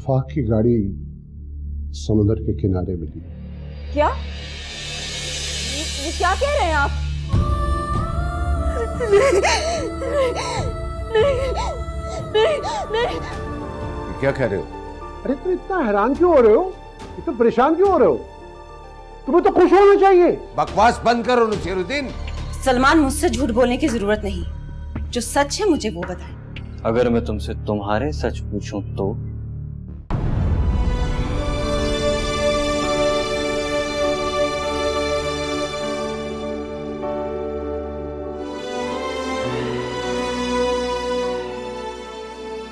आफाक की गाड़ी समुद्र के किनारे मिली। क्या? ये क्या कह रहे हैं आप? नहीं। क्या कह रहे हो? अरे तुम इतना हैरान क्यों हो रहे हो? इतना परेशान क्यों हो रहे हो? तुम्हें तो खुश होना चाहिए। बकवास बंद करो नसीरुद्दीन। सलमान, मुझसे झूठ बोलने की जरूरत नहीं। जो सच है मुझे वो बताएं। अगर मैं तुमसे तुम्हारे सच पूछूं तो?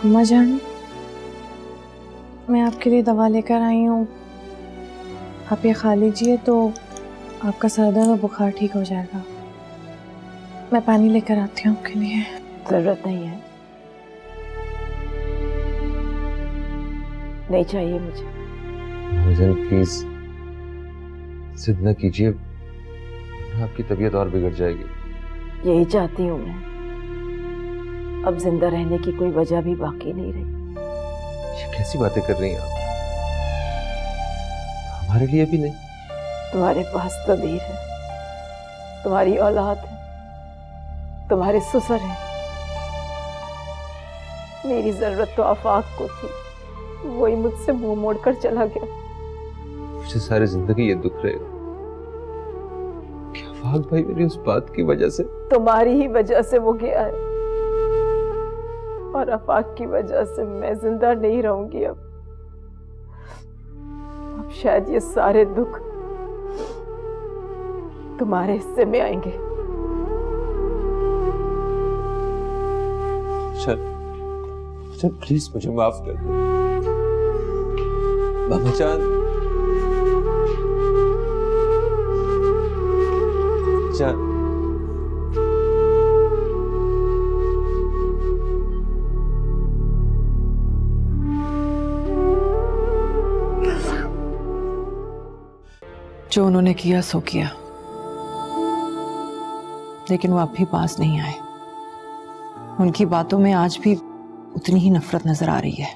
अम्मा जान, मैं आपके लिए दवा लेकर आई हूँ। आप ये खा लीजिए तो आपका सर दर्द और बुखार ठीक हो जाएगा। मैं पानी लेकर आती हूँ आपके लिए। जरूरत नहीं है, नहीं चाहिए मुझे। भाईजान प्लीज जिद न कीजिए, आपकी तबीयत और बिगड़ जाएगी। यही चाहती हूँ मैं। अब जिंदा रहने की कोई वजह भी बाकी नहीं रही। ये कैसी बातें कर रही हैं आप? हमारे लिए भी नहीं। तुम्हारे पास तबीर है, तुम्हारी औलाद है, तुम्हारे ससुर है। मेरी जरूरत तो आफाक को थी, वही मुझसे मुंह मोड़कर चला गया। मुझे सारी जिंदगी ये दुख रहेगा कि आफाक भाई मेरी उस बात की वजह से, तुम्हारी ही वजह से वो गया है, और आफाक की वजह से मैं जिंदा नहीं रहूंगी। अब शायद ये सारे दुख तुम्हारे हिस्से में आएंगे। चल प्लीज मुझे माफ कर दो मामा जान। जान जो उन्होंने किया सो किया, लेकिन वो अब भी पास नहीं आए। उनकी बातों में आज भी उतनी ही नफरत नजर आ रही है,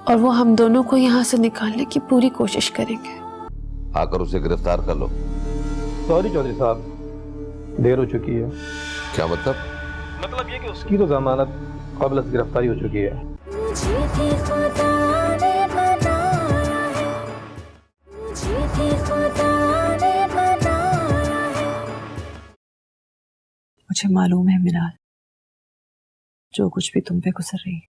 और वो हम दोनों को यहाँ से निकालने की पूरी कोशिश करेंगे। आकर उसे गिरफ्तार कर लो। सॉरी चौधरी साहब, देर हो चुकी है। क्या मतलब? मतलब ये कि उसकी तो जमानत क़ब्ल गिरफ्तारी हो चुकी है। मुझे मालूम है मिनाल, जो कुछ भी तुम पे गुजर रही है।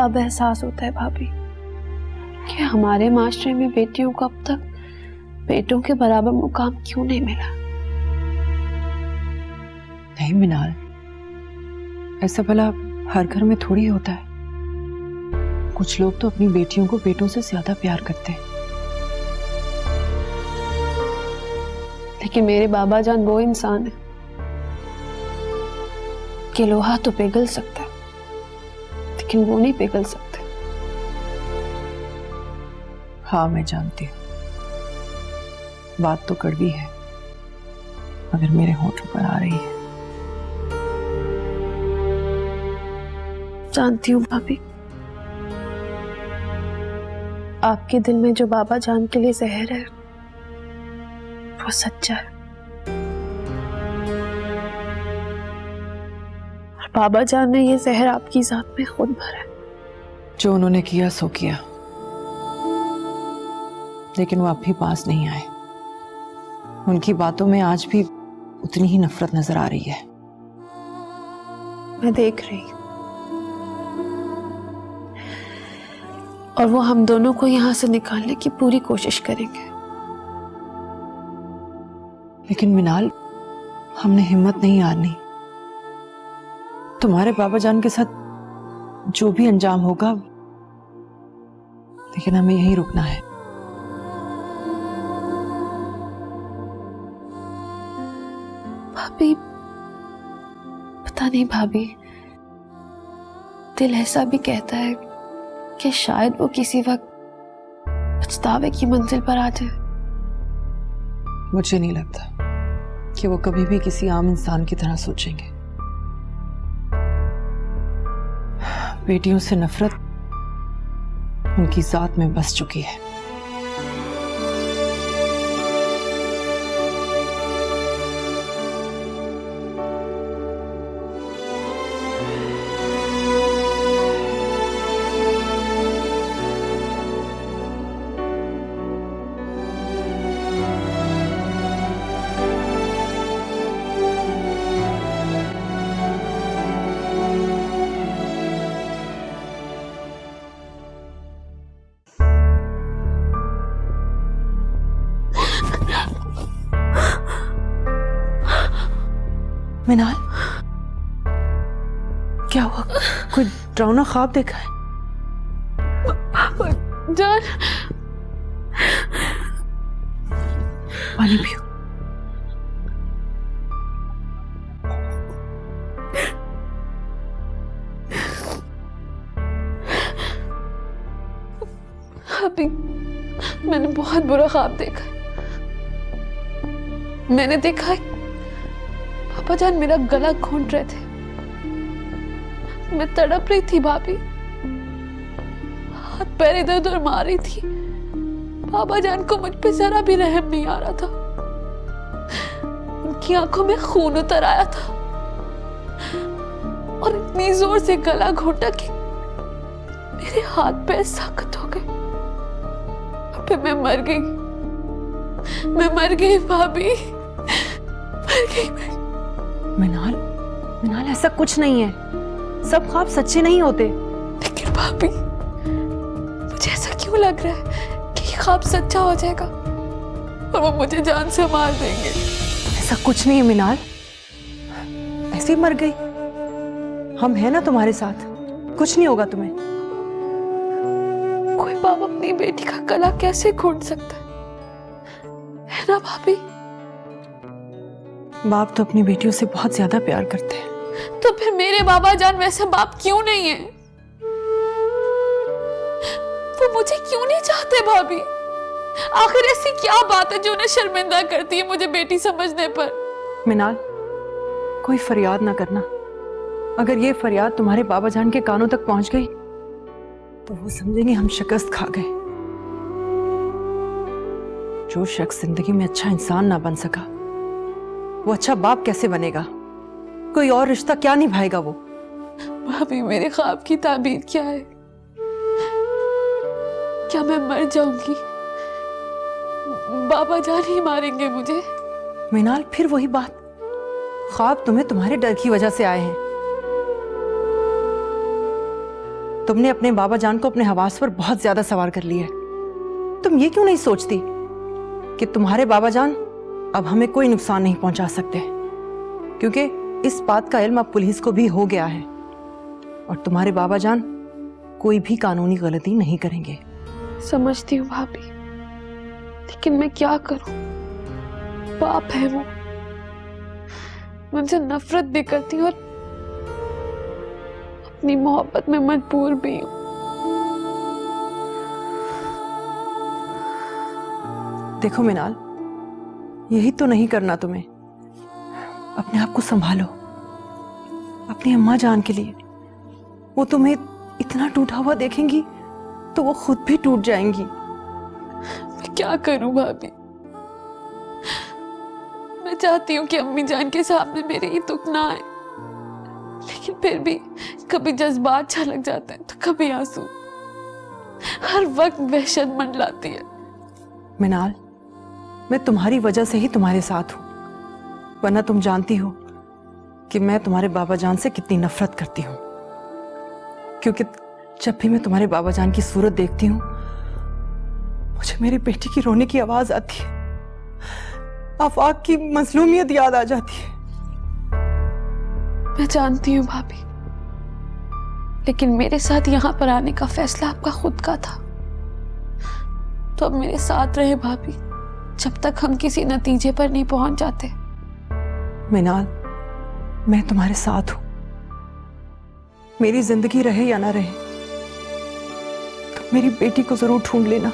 अब एहसास होता है भाभी कि हमारे माशरे में बेटियों को अब तक बेटों के बराबर मुकाम क्यों नहीं मिला। नहीं मिनाल, ऐसा भला हर घर में थोड़ी होता है। कुछ लोग तो अपनी बेटियों को बेटों से ज्यादा प्यार करते हैं। लेकिन मेरे बाबा जान वो इंसान है कि लोहा तो पिघल सकता है, लेकिन वो नहीं पिघल सकते। हाँ मैं जानती हूँ, बात तो कड़वी है, मगर मेरे होठों पर आ रही है। जानती हूँ भाभी, आपके दिल में जो बाबा जान के लिए जहर है वो सच्चा है, और बाबा जान ने ये जहर आपकी जात में खुद भरा है। जो उन्होंने किया सो किया, लेकिन वो अब भी पास नहीं आए। उनकी बातों में आज भी उतनी ही नफरत नजर आ रही है। मैं देख रही हूं, और वो हम दोनों को यहां से निकालने की पूरी कोशिश करेंगे। लेकिन मिनाल, हमने हिम्मत नहीं हारनी। तुम्हारे बाबा जान के साथ जो भी अंजाम होगा, लेकिन हमें यहीं रुकना है। भाभी, पता नहीं भाभी, दिल ऐसा भी कहता है कि शायद वो किसी वक्त पछतावे की मंजिल पर आ जाए। मुझे नहीं लगता कि वो कभी भी किसी आम इंसान की तरह सोचेंगे। बेटियों से नफरत उनकी जात में बस चुकी है। मिनाल, क्या हुआ? कोई डरावना ख्वाब देखा है? जान, पानी पियो। अभी मैंने बहुत बुरा ख्वाब देखा है। मैंने देखा है पापा जान मेरा गला घोंट रहे थे। मैं तड़प रही थी भाभी, हाथ पैर इधर उधर मार रही थी। पापा जान को मुझ पे जरा भी रहम नहीं आ रहा था। उनकी आंखों में खून उतर आया था और इतनी जोर से गला घोंटा कि मेरे हाथ पैर सख्त हो गए। फिर मैं मर गई भाभी, मर गई मैं। मिनाल, मिनाल ऐसा कुछ नहीं है, सब ख्वाब सच्चे नहीं होते। लेकिन भाभी मुझे ऐसा क्यों लग रहा है कि ये ख्वाब सच्चा हो जाएगा और वो मुझे जान से मार देंगे। ऐसा कुछ नहीं है मिनाल, ऐसे ही मर गई। हम हैं ना तुम्हारे साथ, कुछ नहीं होगा तुम्हें। कोई बाप अपनी बेटी का गला कैसे घोंट सकता है ना भाभी? बाप तो अपनी बेटियों से बहुत ज्यादा प्यार करते हैं। तो फिर मेरे बाबा जान वैसे बाप क्यों नहीं है? वो मुझे क्यों नहीं चाहते भाभी? आखिर ऐसी क्या बात है जो उन्हें शर्मिंदा करती है मुझे बेटी समझने पर? मिनाल, कोई फरियाद ना करना। अगर ये फरियाद तुम्हारे बाबा जान के कानों तक पहुंच गई तो वो समझेंगे हम शिकस्त खा गए। जो शख्स जिंदगी में अच्छा इंसान ना बन सका वो अच्छा बाप कैसे बनेगा? कोई और रिश्ता क्या निभाएगा वो? भाभी मेरे ख्वाब की ताबीर क्या है? क्या मैं मर जाऊंगी? बाबा जान ही मारेंगे मुझे? मिनाल, फिर वही बात, ख्वाब तुम्हें तुम्हारे डर की वजह से आए हैं। तुमने अपने बाबा जान को अपने हवास पर बहुत ज्यादा सवार कर लिया है। तुम ये क्यों नहीं सोचती कि तुम्हारे बाबा जान अब हमें कोई नुकसान नहीं पहुंचा सकते, क्योंकि इस बात का इल्म अब पुलिस को भी हो गया है और तुम्हारे बाबा जान कोई भी कानूनी गलती नहीं करेंगे। समझती हूँ भाभी, लेकिन मैं क्या करूं? बाप है वो, मुझसे नफरत भी करती हूँ और अपनी मोहब्बत में मजबूर भी हूँ। देखो मिनाल, यही तो नहीं करना तुम्हें। अपने आप को संभालो, अपनी अम्मा जान के लिए। वो तुम्हें इतना टूटा हुआ देखेंगी तो वो खुद भी टूट जाएंगी। मैं क्या करूं भाभी? मैं चाहती हूँ कि अम्मी जान के सामने मेरे ये दुख ना आए, लेकिन फिर भी कभी जज्बात छलक जाते हैं तो कभी आंसू। हर वक्त वहशत मंडलाती है। मिनाल, मैं तुम्हारी वजह से ही तुम्हारे साथ हूं, वरना तुम जानती हो कि मैं तुम्हारे बाबा जान से कितनी नफरत करती हूँ। क्योंकि जब भी मैं तुम्हारे बाबा जान की सूरत देखती हूँ मुझे मेरी बेटी की रोने की आवाज आती है, आफाक की मजलूमियत याद आ जाती है। मैं जानती हूँ भाभी, लेकिन मेरे साथ यहाँ पर आने का फैसला आपका खुद का था, तो अब मेरे साथ रहे भाभी जब तक हम किसी नतीजे पर नहीं पहुंच जाते। मिनाल, मैं तुम्हारे साथ हूं। मेरी जिंदगी रहे या ना रहे तो मेरी बेटी को जरूर ढूंढ लेना।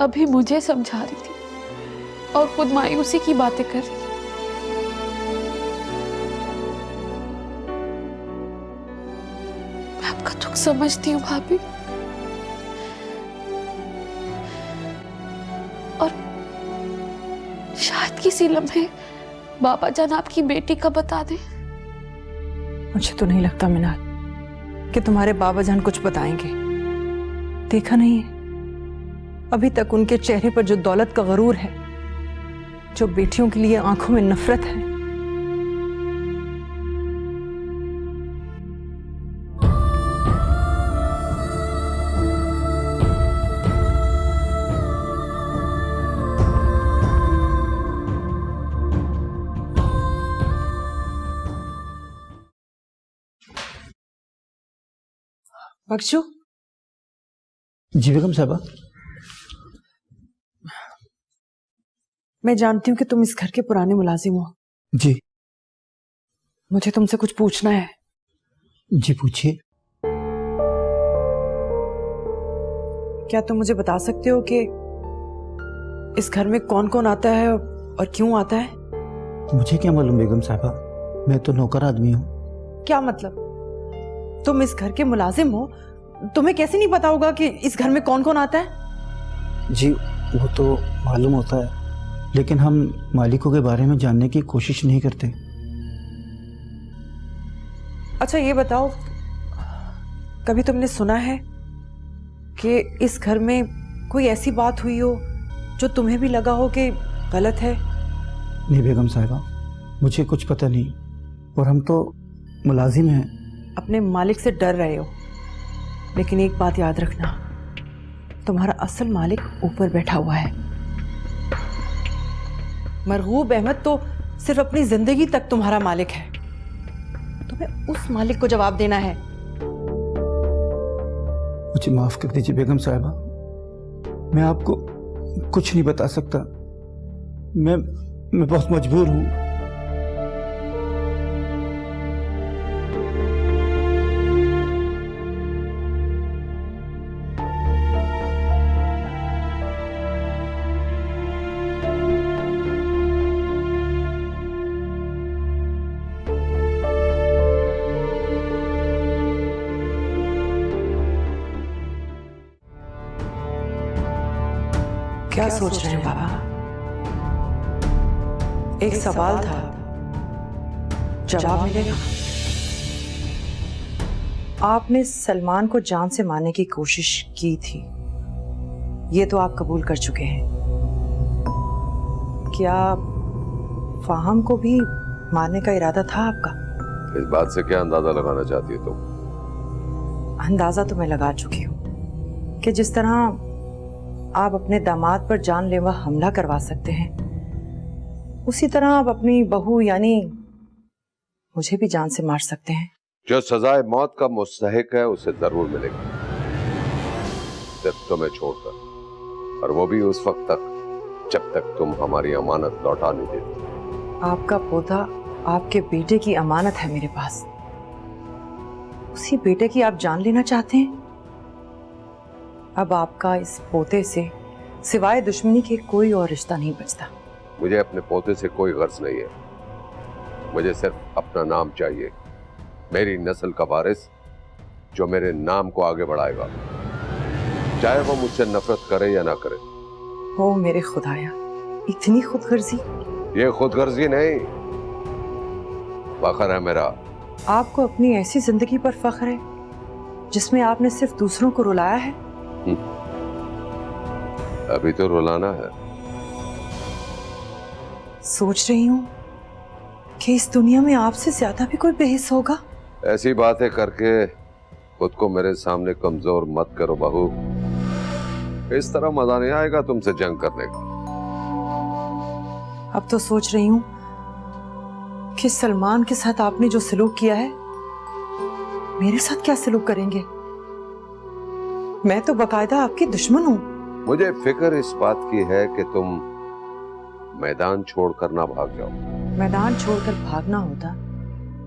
अभी मुझे समझा रही थी और खुद मायूसी की बातें कर रही थी। आपका दुख समझती हूँ भाभी, और शायद किसी लम्हे बाबा जान आपकी बेटी का बता दें। मुझे तो नहीं लगता मीनाल कि तुम्हारे बाबा जान कुछ बताएंगे। देखा नहीं है अभी तक उनके चेहरे पर जो दौलत का गरूर है, जो बेटियों के लिए आंखों में नफरत है। बख्शू, जी बेगम साहबा। मैं जानती हूँ कि तुम इस घर के पुराने मुलाजिम हो। जी। मुझे तुमसे कुछ पूछना है। जी पूछिए। क्या तुम मुझे बता सकते हो कि इस घर में कौन कौन आता है और क्यों आता है? मुझे क्या मालूम बेगम साहबा, मैं तो नौकर आदमी हूँ। क्या मतलब? तुम इस घर के मुलाजिम हो, तुम्हें कैसे नहीं पता होगा कि इस घर में कौन कौन आता है? जी वो तो मालूम होता है, लेकिन हम मालिकों के बारे में जानने की कोशिश नहीं करते। अच्छा ये बताओ, कभी तुमने सुना है कि इस घर में कोई ऐसी बात हुई हो जो तुम्हें भी लगा हो कि गलत है? नहीं बेगम साहिबा, मुझे कुछ पता नहीं, और हम तो मुलाजिम हैं। अपने मालिक से डर रहे हो, लेकिन एक बात याद रखना, तुम्हारा असल मालिक ऊपर बैठा हुआ है। मरगूब अहमद तो सिर्फ अपनी जिंदगी तक तुम्हारा मालिक है। तुम्हें उस मालिक को जवाब देना है। मुझे माफ कर दीजिए बेगम साहिबा, मैं आपको कुछ नहीं बता सकता। मैं बहुत मजबूर हूं। क्या सोच रहे हैं बाबा? एक सवाल था, जवाब मिलेगा? आपने सलमान को जान से मारने की कोशिश की थी, ये तो आप कबूल कर चुके हैं। क्या फाहम को भी मारने का इरादा था आपका? इस बात से क्या अंदाजा लगाना चाहती हो तुम? अंदाजा तो मैं लगा चुकी हूँ कि जिस तरह आप अपने दामाद पर जानलेवा हमला करवा सकते हैं, उसी तरह आप अपनी बहू यानी मुझे भी जान से मार सकते हैं। जो सजाए मौत का मुस्तहिक है उसे जरूर मिलेगी, सिर्फ तुम्हें छोड़कर, और वो भी उस वक्त तक जब तक तुम हमारी अमानत लौटा नहीं देती। आपका पोता आपके बेटे की अमानत है मेरे पास, उसी बेटे की आप जान लेना चाहते हैं? अब आपका इस पोते से सिवाय दुश्मनी के कोई और रिश्ता नहीं बचता। मुझे अपने पोते से कोई गर्ज नहीं है, मुझे सिर्फ अपना नाम चाहिए, मेरी नस्ल का वारिस जो मेरे नाम को आगे बढ़ाएगा, चाहे वो मुझसे नफरत करे या ना करे। हो मेरे खुदाया, इतनी खुदगर्जी? ये खुदगर्जी नहीं, फख्र है मेरा। आपको अपनी ऐसी जिंदगी पर फख्र है जिसमें आपने सिर्फ दूसरों को रुलाया है? अभी तो रुलाना है। सोच रही हूँ कि इस दुनिया में आपसे ज्यादा भी कोई बेहिस होगा। ऐसी बातें करके खुद को मेरे सामने कमजोर मत करो बहू, इस तरह मजा नहीं आएगा तुमसे जंग करने का। अब तो सोच रही हूँ कि सलमान के साथ आपने जो सलूक किया है, मेरे साथ क्या सलूक करेंगे? मैं तो बकायदा आपकी दुश्मन हूँ। मुझे फिक्र इस बात की है कि तुम मैदान छोड़कर ना भाग जाओ। मैदान छोड़कर भागना होता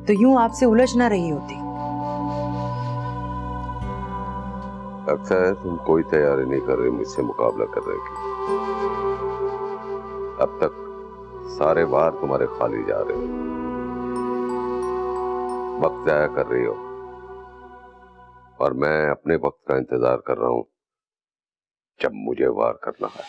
तो यूं आपसे उलझ ना रही होती। लगता है तुम कोई तैयारी नहीं कर रही मुझसे मुकाबला करने की। अब तक सारे वार तुम्हारे खाली जा रहे हो, वक्त जाया कर रही हो। और मैं अपने वक्त का इंतजार कर रहा हूं जब मुझे वार करना है।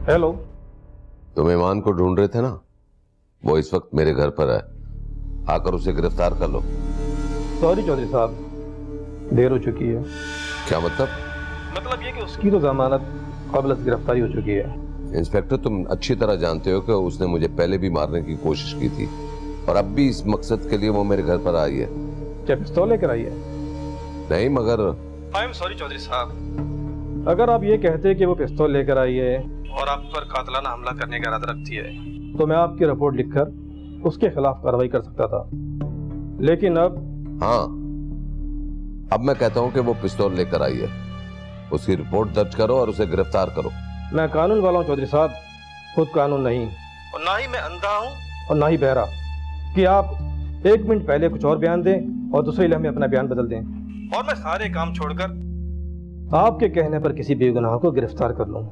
हेलो। तुम ईमान को ढूंढ रहे थे ना, वो इस वक्त मेरे घर पर है, आकर उसे गिरफ्तार कर लो। सॉरी चौधरी साहब, देर हो चुकी है। क्या मतलब? मतलब ये कि उसकी तो जमानत कबल से गिरफ्तारी हो चुकी है। इंस्पेक्टर, तुम अच्छी तरह जानते हो कि उसने मुझे पहले भी मारने की कोशिश की थी और अब भी इस मकसद के लिए वो मेरे घर पर आई है। क्या पिस्तौल लेकर आई है? नहीं, मगर आई एम सॉरी चौधरी साहब, अगर आप ये कहते कि वो पिस्तौल लेकर आई है और आप पर कातलाना हमला करने का इरादा रखती है तो मैं आपकी रिपोर्ट लिखकर उसके खिलाफ कार्रवाई कर सकता था, लेकिन अब हाँ, अब मैं कहता हूँ कि वो पिस्तौल लेकर आई है। उसकी रिपोर्ट दर्ज करो और उसे गिरफ्तार करो। मैं कानून वाला हूँ चौधरी साहब, खुद कानून नहीं, और ना ही मैं अंधा हूँ और ना ही बहरा कि आप 1 मिनट पहले कुछ और बयान दें और दूसरे लम्हे अपना बयान बदल दें और मैं सारे काम छोड़कर आपके कहने पर किसी बेगुनाह को गिरफ्तार कर लूँ।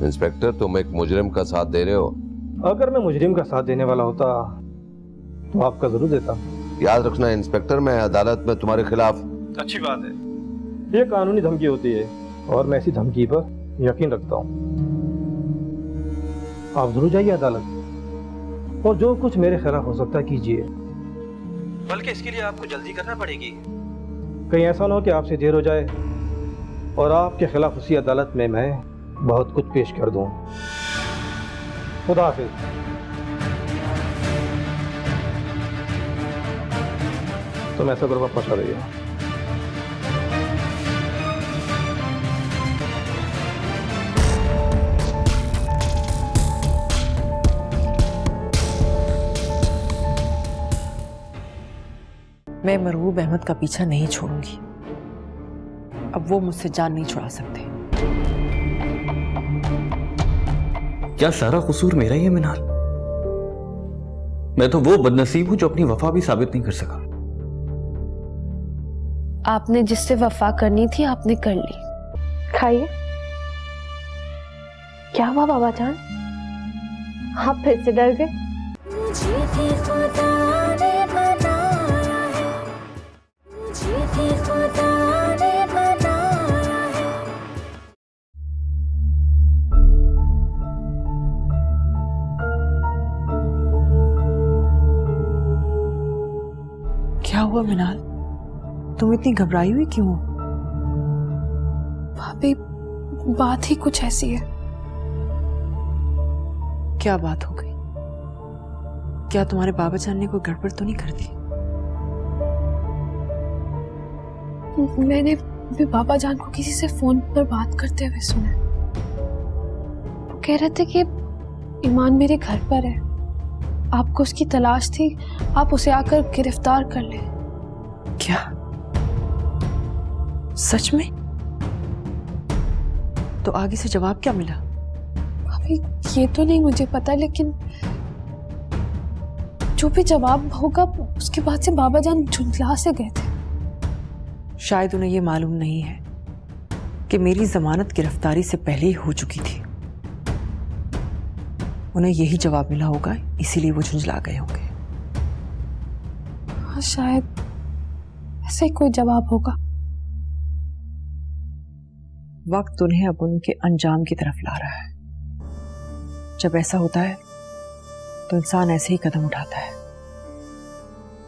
इंस्पेक्टर, तुम एक मुजरिम का साथ दे रहे हो। अगर मैं मुजरिम का साथ देने वाला होता तो आपका जरूर देता। याद रखना इंस्पेक्टर, मैं अदालत में तुम्हारे खिलाफ। अच्छी बात है, ये कानूनी धमकी होती है और मैं इसी धमकी पर यकीन रखता हूँ। आप जरूर जाइए अदालत और जो कुछ मेरे खिलाफ हो सकता है कीजिए, बल्कि इसके लिए आपको जल्दी करना पड़ेगी। कहीं ऐसा ना हो कि आपसे देर हो जाए और आपके खिलाफ उसी अदालत में मैं बहुत कुछ पेश कर दूं। खुदा हाफिज। तो मैं ऐसा करूँगा, पहुंचा रही है। मैं मरहूब अहमद का पीछा नहीं छोड़ूंगी। अब वो मुझसे जान नहीं छुड़ा सकते। क्या सारा कसूर मेरा ही है मिनाल? मैं तो वो बदनसीब हूं जो अपनी वफा भी साबित नहीं कर सका। आपने जिससे वफा करनी थी आपने कर ली। खाइए। क्या हुआ बाबा जान, आप फिर से डर गए? क्या हुआ मिनाल, तुम इतनी घबराई हुई क्यों हो? भाभी, बात ही कुछ ऐसी है। क्या बात हो गई? क्या तुम्हारे बाबा जान ने कोई गड़बड़ तो नहीं कर दी? मैंने भी बाबा जान को किसी से फोन पर बात करते हुए सुना। वो कह रहे थे कि ईमान मेरे घर पर है, आपको उसकी तलाश थी, आप उसे आकर गिरफ्तार कर ले। क्या सच में? तो आगे से जवाब क्या मिला? अभी ये तो नहीं मुझे पता, लेकिन जो भी जवाब होगा उसके बाद से बाबा जान झुंझला से गए थे। शायद उन्हें यह मालूम नहीं है कि मेरी जमानत गिरफ्तारी से पहले ही हो चुकी थी। उन्हें यही जवाब मिला होगा, इसीलिए वो झुंझला गए होंगे। हाँ, शायद ऐसा ही कोई जवाब होगा। वक्त उन्हें अब उनके अंजाम की तरफ ला रहा है। जब ऐसा होता है तो इंसान ऐसे ही कदम उठाता है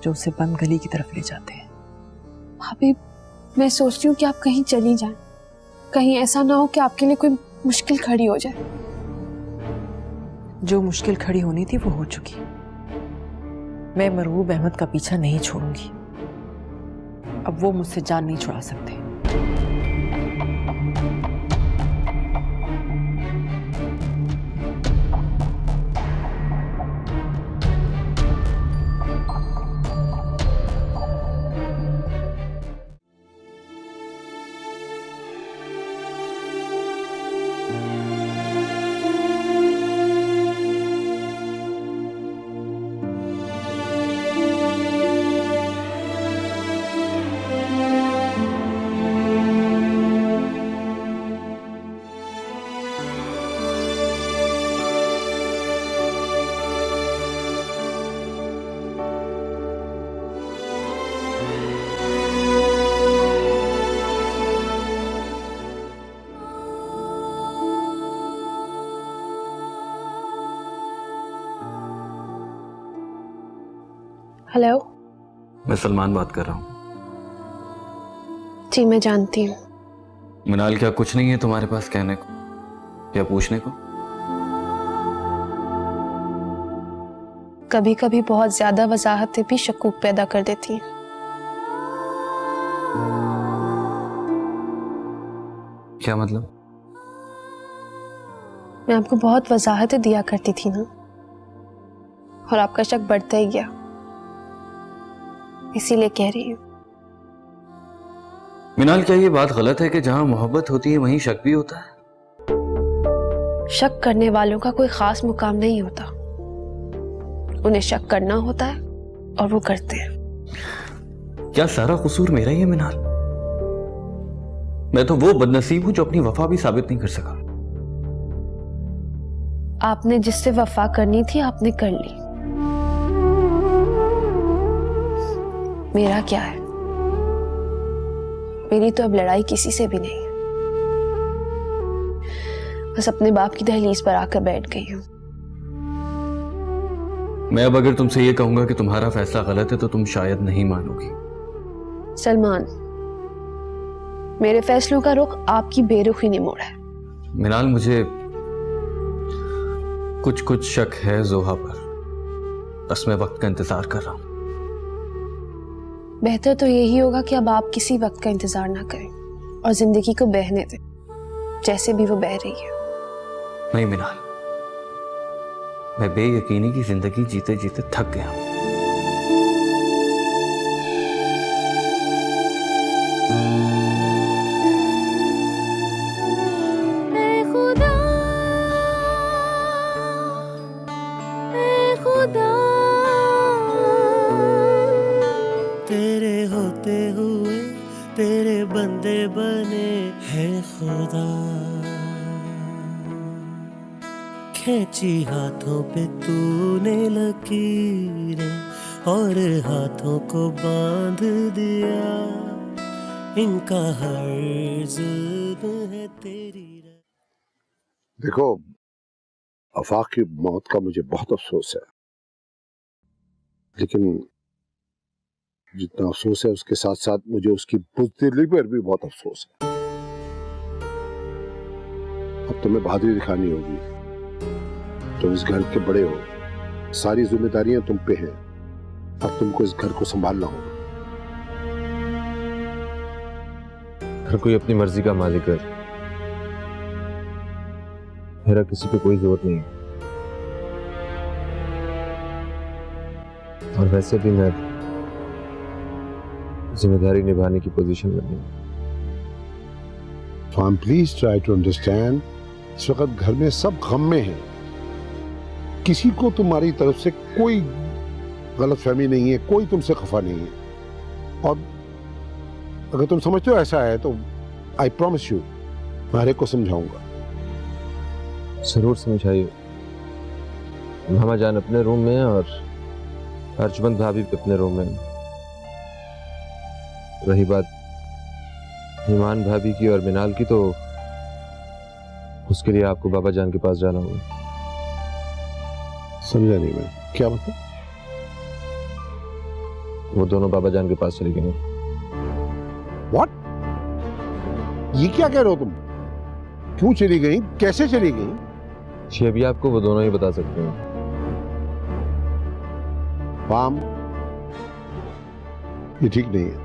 जो उसे बंद गली की तरफ ले जाते हैं। भाभी, मैं सोचती हूँ कि आप कहीं चली जाएं, कहीं ऐसा ना हो कि आपके लिए कोई मुश्किल खड़ी हो जाए। जो मुश्किल खड़ी होनी थी वो हो चुकी। मैं मरहूब अहमद का पीछा नहीं छोड़ूंगी। अब वो मुझसे जान नहीं छुड़ा सकते। हेलो। मैं सलमान बात कर रहा हूँ। जी मैं जानती हूँ। मिनाल, क्या कुछ नहीं है तुम्हारे पास कहने को या पूछने को? कभी कभी बहुत ज्यादा वजाहतें भी शकूक पैदा कर देती हैं। क्या मतलब? मैं आपको बहुत वजाहतें दिया करती थी ना, और आपका शक बढ़ता ही गया, इसीलिए कह रही हूँ। मिनाल, क्या ये बात गलत है कि जहां मोहब्बत होती है वहीं शक भी होता है? शक करने वालों का कोई खास मुकाम नहीं होता, उन्हें शक करना होता है और वो करते हैं। क्या सारा कसूर मेरा ही है मिनाल? मैं तो वो बदनसीब हूं जो अपनी वफा भी साबित नहीं कर सका। आपने जिससे वफा करनी थी आपने कर ली, मेरा क्या है? मेरी तो अब लड़ाई किसी से भी नहीं, बस अपने बाप की दहलीज पर आकर बैठ गई हूं। मैं अब अगर तुमसे ये कहूंगा कि तुम्हारा फैसला गलत है तो तुम शायद नहीं मानोगी। सलमान, मेरे फैसलों का रुख आपकी बेरुखी ने मोड़ा है। मिनाल, मुझे कुछ कुछ शक है जोहा पर, बस मैं वक्त का इंतजार कर रहा हूं। बेहतर तो यही होगा कि अब आप किसी वक्त का इंतजार ना करें और जिंदगी को बहने दें, जैसे भी वो बह रही है। नहीं मिनाल, मैं बेयकीनी की जिंदगी जीते जीते थक गया हूं। तेरे होते हुए तेरे बंदे बने हैं खुदा, खींची हाथों पे तूने लकीरें और हाथों को बांध दिया, इनका हर जुल्म है तेरी। देखो, आफाक की मौत का मुझे बहुत अफसोस है, लेकिन जितना अफसोस है उसके साथ साथ मुझे उसकी बुज़दिली पर भी बहुत अफसोस है। अब तुम्हें बहादुरी दिखानी होगी, तुम इस घर के बड़े हो, सारी जिम्मेदारियां तुम पे हैं, अब तुमको इस घर को संभालना होगा। हर कोई अपनी मर्जी का मालिक है, मेरा किसी पे कोई जोर नहीं है, और वैसे भी मैं जिम्मेदारी निभाने की पोजीशन में नहीं। So I'm pleased try to understand, इस वक्त घर में सब गम में हैं, किसी को तुम्हारी तरफ से कोई गलतफहमी नहीं है, कोई तुमसे खफा नहीं है, और अगर तुम समझते हो ऐसा है तो आई प्रॉमिस यू मैं हर एक को समझाऊंगा। जरूर समझाइए। मामा जान अपने रूम में है और अर्जुमंद भाभी भी अपने रूम में है। रही बात ईमान भाभी की और मिनाल की, तो उसके लिए आपको बाबा जान के पास जाना होगा। समझा नहीं मैं, क्या मतलब? वो दोनों बाबा जान के पास चले गए। What? ये क्या कह रहे हो तुम? क्यों चली गई, कैसे चली गई? ये भी आपको वो दोनों ही बता सकते हैं। पाम, ये ठीक नहीं है,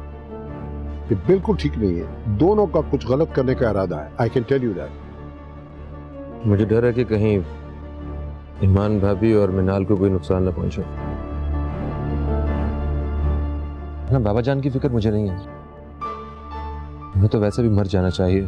ये बिल्कुल ठीक नहीं है। दोनों का कुछ गलत करने का इरादा है। I can tell you that. मुझे डर है कि कहीं ईमान भाभी और मिनाल को कोई नुकसान न पहुंचे। ना, बाबा जान की फिक्र मुझे नहीं है, हमें तो वैसे भी मर जाना चाहिए।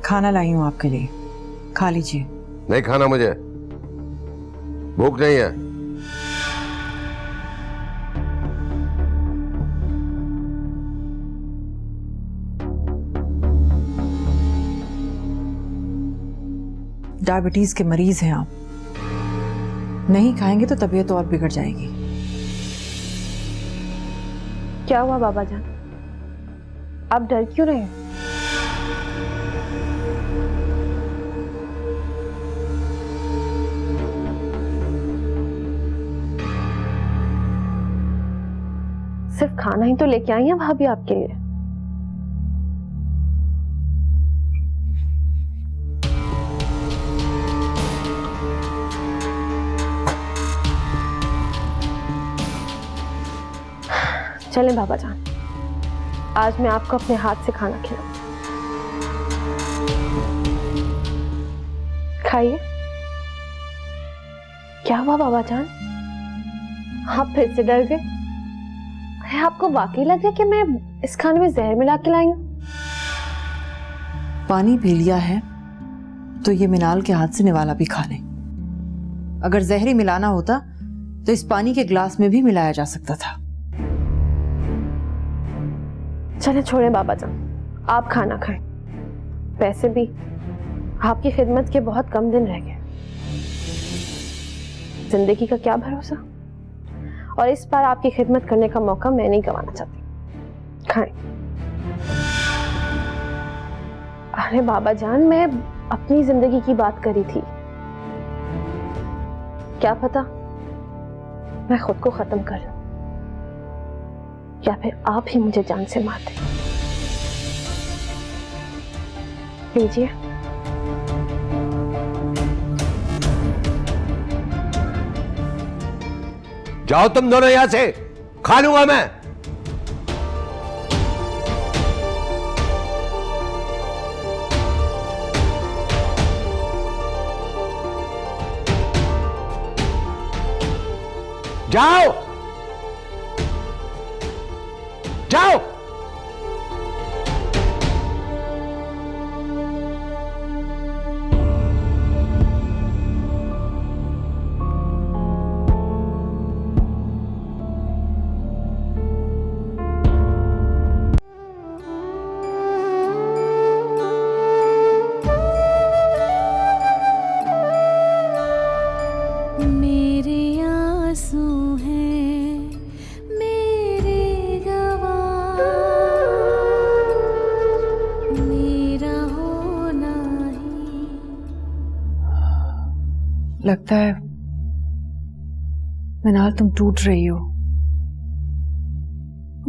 खाना लाई हूँ आपके लिए, खा लीजिए। नहीं खाना, मुझे भूख नहीं है। डायबिटीज के मरीज हैं आप, नहीं खाएंगे तो तबीयत और बिगड़ जाएगी। क्या हुआ बाबा जान, आप डर क्यों रहे हैं? सिर्फ खाना ही तो लेके आई हैं भाभी आपके लिए। चलें बाबा जान, आज मैं आपको अपने हाथ से खाना खिलाऊं। खाइए। क्या हुआ बाबा जान, आप फिर से डर गए? आपको वाकई लग रहा है कि मैं इस खाने में जहर मिला के लाई हूं? पानी पी लिया है तो ये मिनाल के हाथ से निवाला भी खा लें। अगर जहरी मिलाना होता तो इस पानी के ग्लास में भी मिलाया जा सकता था। चले छोड़े बाबा जान, आप खाना खाएं। वैसे भी आपकी खिदमत के बहुत कम दिन रह गए। जिंदगी का क्या भरोसा, और इस बार आपकी खिदमत करने का मौका मैं नहीं गंवाना चाहती। खाएं। अरे बाबा जान, मैं अपनी जिंदगी की बात करी थी। क्या पता मैं खुद को खत्म कर लूं, या फिर आप ही मुझे जान से मार दें। लीजिए। जाओ तुम दोनों यहां से, खा लूंगा मैं। जाओ जाओ। मेरे आंसू हैं मेरे गवाह, मेरा होना ही। लगता है मिनाल तुम टूट रही हो।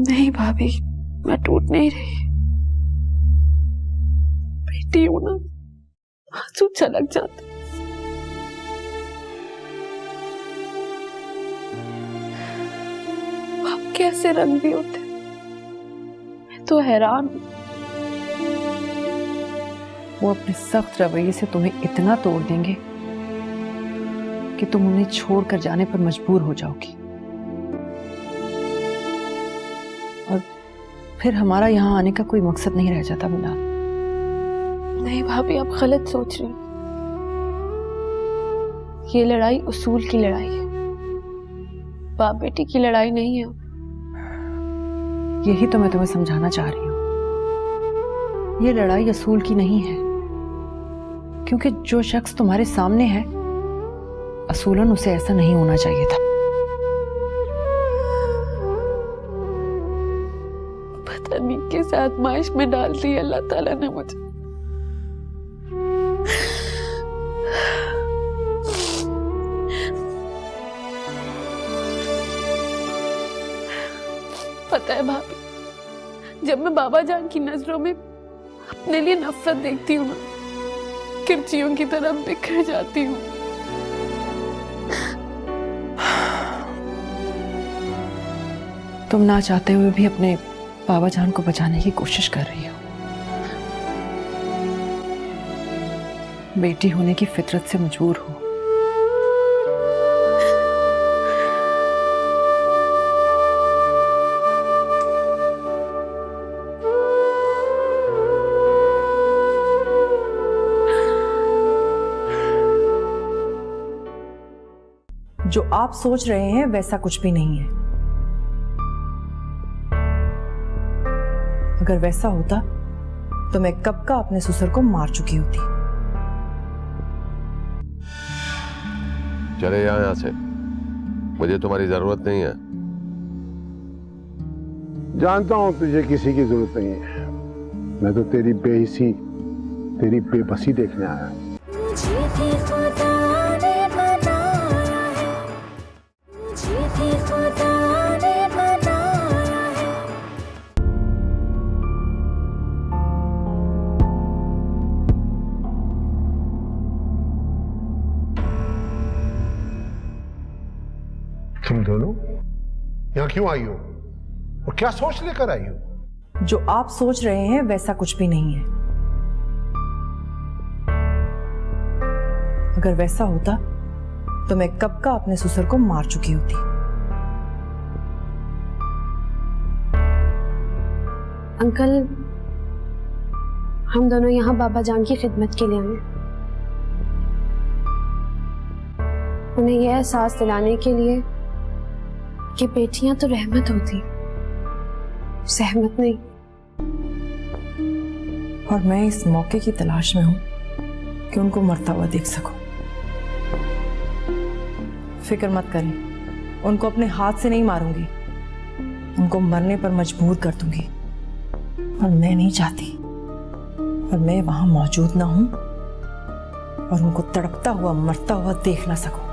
नहीं भाभी, मैं टूट नहीं रही। बेटी हूं ना, आंसू छलक जाते। आप कैसे रंग भी होते, मैं तो हैरान हूं। वो अपने सख्त रवैये से तुम्हें इतना तोड़ देंगे कि तुम उन्हें छोड़कर जाने पर मजबूर हो जाओगी, और फिर हमारा यहाँ आने का कोई मकसद नहीं रह जाता मिनाल। नहीं भाभी, आप गलत सोच रही हैं। ये लड़ाई उसूल की लड़ाई है, बाप बेटी की लड़ाई नहीं है। यही तो मैं तुम्हें समझाना चाह रही हूँ। ये लड़ाई असूल की नहीं है, क्योंकि जो शख्स तुम्हारे सामने है असूलन उसे ऐसा नहीं होना चाहिए था। पता नहीं किस आजमाइश में डाल दी अल्लाह ताला ने मुझे। पता है भाभी, जब मैं बाबा जान की नजरों में अपने लिए नफरत देखती हूँ ना, किरचियों की तरह बिखर जाती हूँ। तुम ना चाहते हुए भी अपने बाबा जान को बचाने की कोशिश कर रही हो। बेटी होने की फितरत से मजबूर हो। जो आप सोच रहे हैं वैसा कुछ भी नहीं है। अगर वैसा होता तो मैं कब का अपने ससुर को मार चुकी होती। चले जाओ यहाँ से, मुझे तुम्हारी जरूरत नहीं है। जानता हूं तुझे किसी की जरूरत नहीं है। मैं तो तेरी बेहिसी, तेरी बेबसी देखने आया हूं। मुझे भी खुदा ने बनाया है, मुझे भी खुदा ने बनाया है। तुम दोनों यहाँ क्यों आई हो और क्या सोच लेकर आई हो? जो आप सोच रहे हैं वैसा कुछ भी नहीं है। अगर वैसा होता तो मैं कब का अपने ससुर को मार चुकी होती। अंकल, हम दोनों यहाँ बाबा जान की खिदमत के लिए आए, उन्हें यह एहसास दिलाने के लिए कि बेटियां तो रहमत होती, सहमत नहीं। और मैं इस मौके की तलाश में हूं कि उनको मरता हुआ देख सकूं। फिक्र मत करें, उनको अपने हाथ से नहीं मारूंगी, उनको मरने पर मजबूर कर दूंगी। और मैं नहीं चाहती और मैं वहां मौजूद ना हूं और उनको तड़पता हुआ मरता हुआ देख ना सकूं।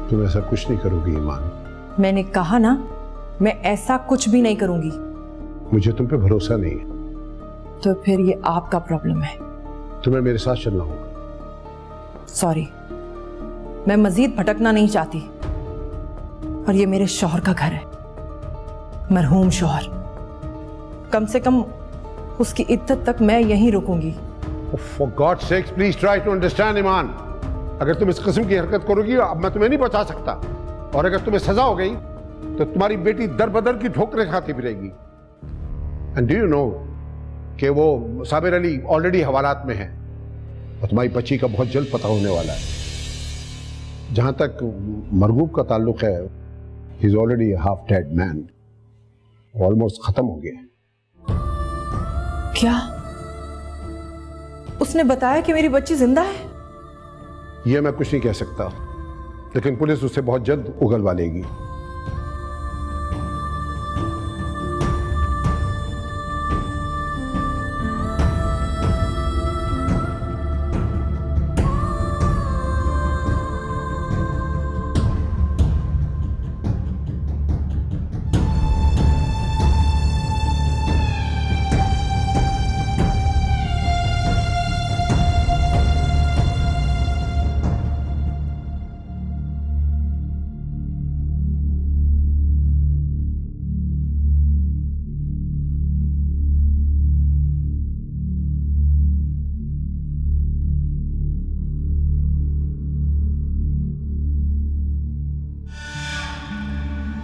तुम ऐसा कुछ नहीं करोगी ईमान। मैंने कहा ना, मैं ऐसा कुछ भी नहीं करूंगी। मुझे तुम पे भरोसा नहीं है। तो फिर ये आपका प्रॉब्लम है। तुम्हें मेरे साथ चलना होगा। सॉरी, मैं मजीद भटकना नहीं चाहती। और ये मेरे शौहर का घर है, मरहूम शौहर। कम से कम उसकी इज्जत तक मैं यहीं रुकूंगी। For God's sakes, please try to understand ईमान। अगर तुम इस किस्म की हरकत करोगी अब मैं तुम्हें नहीं बचा सकता। और अगर तुम्हें सजा हो गई तो तुम्हारी बेटी दर बदर की ठोकरें खाती फिरेगी। एंड डू यू नो कि वो साबिर अली ऑलरेडी हवालात में है और तुम्हारी बच्ची का बहुत जल्द पता होने वाला है। जहां तक मरगूब का ताल्लुक है, he is already half dead man, almost खत्म हो गया। क्या उसने बताया कि मेरी बच्ची जिंदा है? यह मैं कुछ नहीं कह सकता, लेकिन पुलिस उससे बहुत जल्द उगलवा लेगी।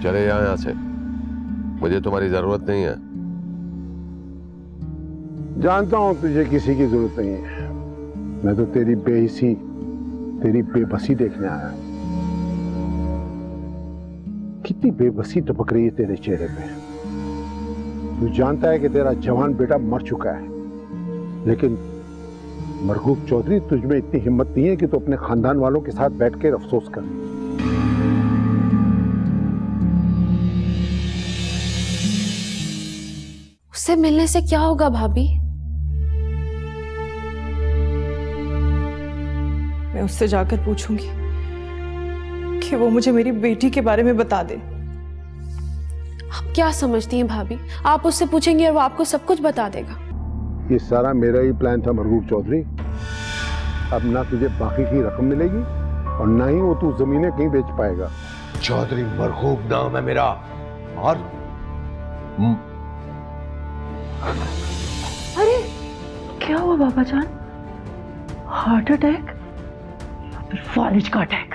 चले जाओ यहाँ से, मुझे तुम्हारी जरूरत नहीं है। जानता हूं तुझे किसी की जरूरत नहीं है। मैं तो तेरी बेहिसी, तेरी बेबसी देखने आया हूं। कितनी बेबसी टपक रही है तेरे चेहरे पे। तू जानता है कि तेरा जवान बेटा मर चुका है, लेकिन मरगूब चौधरी, तुझमें इतनी हिम्मत नहीं है कि तू अपने खानदान वालों के साथ बैठ कर अफसोस कर। उससे मिलने से क्या होगा भाभी? मैं उससे जाकर पूछूंगी कि वो मुझे मेरी बेटी के बारे में बता दे। आप क्या समझती हैं भाभी? आप उससे पूछेंगी और वो आपको सब कुछ बता देगा। ये सारा मेरा ही प्लान था मरगूब चौधरी। अब ना तुझे बाकी की रकम मिलेगी और ना ही वो तू जमीनें कहीं बेच पाएगा। चौधरी मरगूब नाम है मेरा। और अरे क्या हुआ बाबा जान? हार्ट अटैक या फिर फालिज का अटैक?